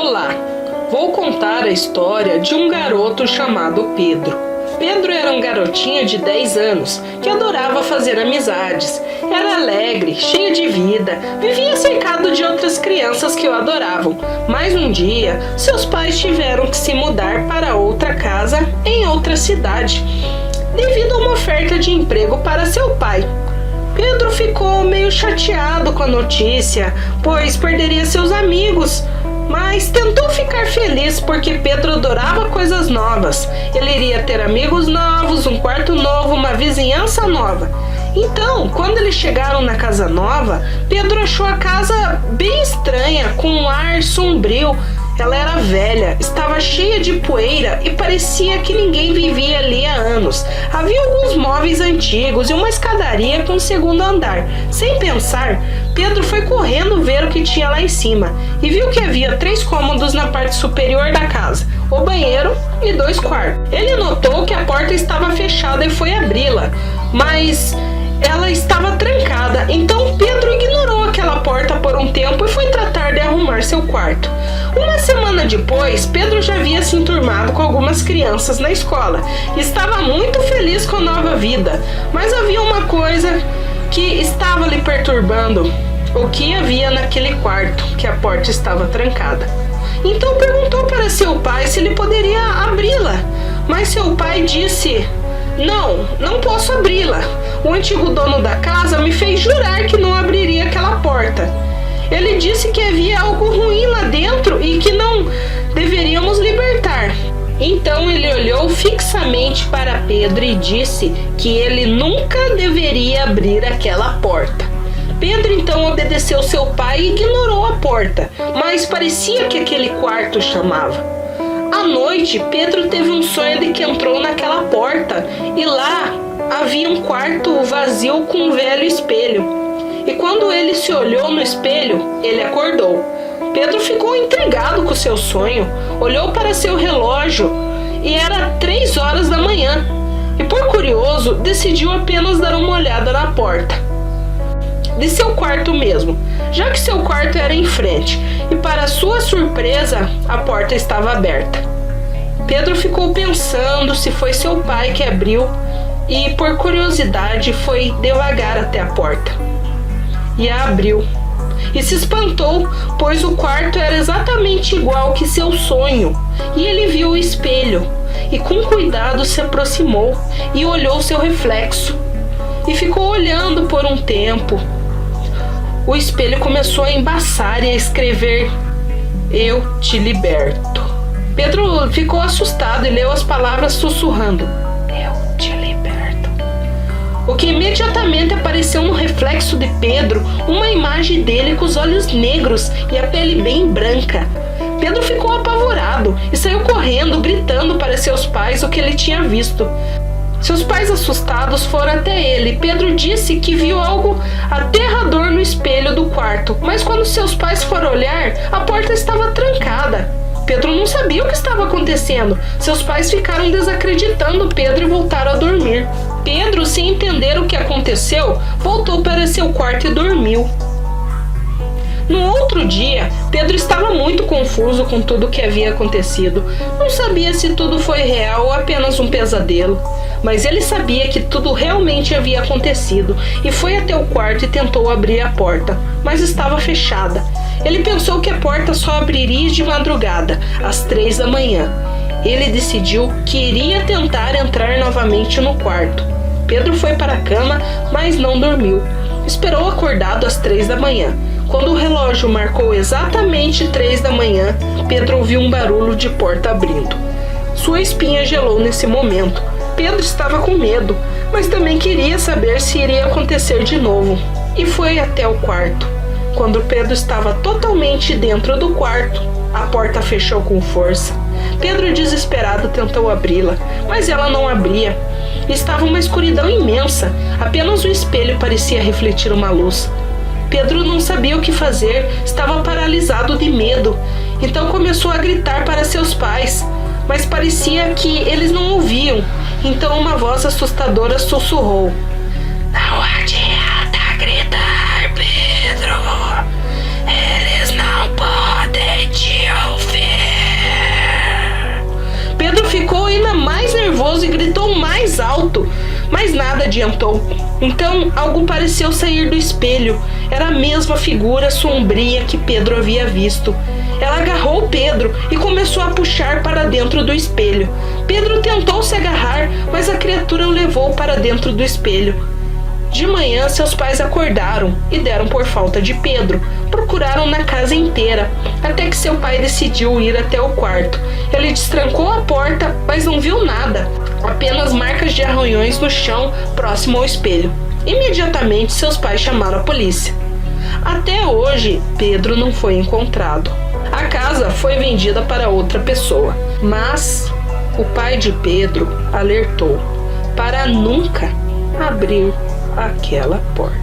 Olá, vou contar a história de um garoto chamado Pedro. Pedro era um garotinho de 10 anos que adorava fazer amizades. Era alegre, cheio de vida, vivia cercado de outras crianças que o adoravam. Mas um dia, seus pais tiveram que se mudar para outra casa em outra cidade, devido a uma oferta de emprego para seu pai. Pedro ficou meio chateado com a notícia, pois perderia seus amigos, mas tentou ficar feliz porque Pedro adorava coisas novas. Ele iria ter amigos novos, um quarto novo, uma vizinhança nova. Então, quando eles chegaram na casa nova, Pedro achou a casa bem estranha, com um ar sombrio. Ela era velha, estava cheia de poeira e parecia que ninguém vivia ali há anos. Havia alguns móveis antigos e uma escadaria com um segundo andar. Sem pensar, Pedro foi correndo ver o que tinha lá em cima e viu que havia 3 cômodos na parte superior da casa, o banheiro e 2 quartos. Ele notou que a porta estava fechada e foi abri-la, mas ela estava trancada. Então Pedro ignorou aquela porta por um tempo e foi tratar de arrumar seu quarto. Uma semana depois, Pedro já havia se enturmado com algumas crianças na escola e estava muito feliz com a nova vida. Mas havia uma coisa que estava lhe perturbando: o que havia naquele quarto, que a porta estava trancada. Então perguntou para seu pai se ele poderia abri-la, mas seu pai disse: Não posso abri-la. O antigo dono da casa me fez jurar que não abriria aquela porta. Ele disse que havia algo ruim lá dentro e que não deveríamos libertar. Então ele olhou fixamente para Pedro e disse que ele nunca deveria abrir aquela porta. Pedro então obedeceu seu pai e ignorou a porta, mas parecia que aquele quarto chamava. À noite, Pedro teve um sonho de que entrou naquela porta e lá havia um quarto vazio com um velho espelho. E quando ele se olhou no espelho, ele acordou. Pedro ficou intrigado com seu sonho, olhou para seu relógio e era 3 horas da manhã. E por curioso, decidiu apenas dar uma olhada na porta de seu quarto mesmo, já que seu quarto era em frente, e para sua surpresa, a porta estava aberta. Pedro ficou pensando se foi seu pai que abriu e, por curiosidade, foi devagar até a porta e a abriu. E se espantou, pois o quarto era exatamente igual que seu sonho, e ele viu o espelho e com cuidado se aproximou e olhou seu reflexo e ficou olhando por um tempo. O espelho começou a embaçar e a escrever: "Eu te liberto". Pedro ficou assustado e leu as palavras sussurrando: "Eu te liberto". O que imediatamente apareceu no reflexo de Pedro, uma imagem dele com os olhos negros e a pele bem branca. Pedro ficou apavorado e saiu correndo, gritando para seus pais o que ele tinha visto. Seus pais, assustados, foram até ele. Pedro disse que viu algo aterrador no espelho do quarto, mas quando seus pais foram olhar, a porta estava trancada. Pedro não sabia o que estava acontecendo. Seus pais ficaram desacreditando Pedro e voltaram a dormir. Pedro, sem entender o que aconteceu, voltou para seu quarto e dormiu. No outro dia, Pedro estava muito confuso com tudo o que havia acontecido. Não sabia se tudo foi real ou apenas um pesadelo. Mas ele sabia que tudo realmente havia acontecido e foi até o quarto e tentou abrir a porta, mas estava fechada. Ele pensou que a porta só abriria de madrugada, às 3 da manhã. Ele decidiu que iria tentar entrar novamente no quarto. Pedro foi para a cama, mas não dormiu. Esperou acordado às 3 da manhã. Quando o relógio marcou exatamente 3 da manhã, Pedro ouviu um barulho de porta abrindo. Sua espinha gelou nesse momento. Pedro estava com medo, mas também queria saber se iria acontecer de novo. E foi até o quarto. Quando Pedro estava totalmente dentro do quarto, a porta fechou com força. Pedro, desesperado, tentou abri-la, mas ela não abria. Estava uma escuridão imensa. Apenas o espelho parecia refletir uma luz. Pedro não sabia o que fazer, estava paralisado de medo. Então começou a gritar para seus pais, mas parecia que eles não ouviam. Então uma voz assustadora sussurrou: "Não adianta gritar, Pedro. Eles não podem te ouvir." gritou mais alto, mas nada adiantou. Então algo pareceu sair do espelho. Era a mesma figura sombria que Pedro havia visto. Ela agarrou Pedro e começou a puxar para dentro do espelho. Pedro tentou se agarrar, mas a criatura o levou para dentro do espelho. De manhã, seus pais acordaram e deram por falta de Pedro. Procuraram na casa inteira, até que seu pai decidiu ir até o quarto. Ele destrancou a porta, mas não viu nada, apenas marcas de arranhões no chão próximo ao espelho. Imediatamente, seus pais chamaram a polícia. Até hoje, Pedro não foi encontrado. A casa foi vendida para outra pessoa, mas o pai de Pedro alertou para nunca abrir aquela porta.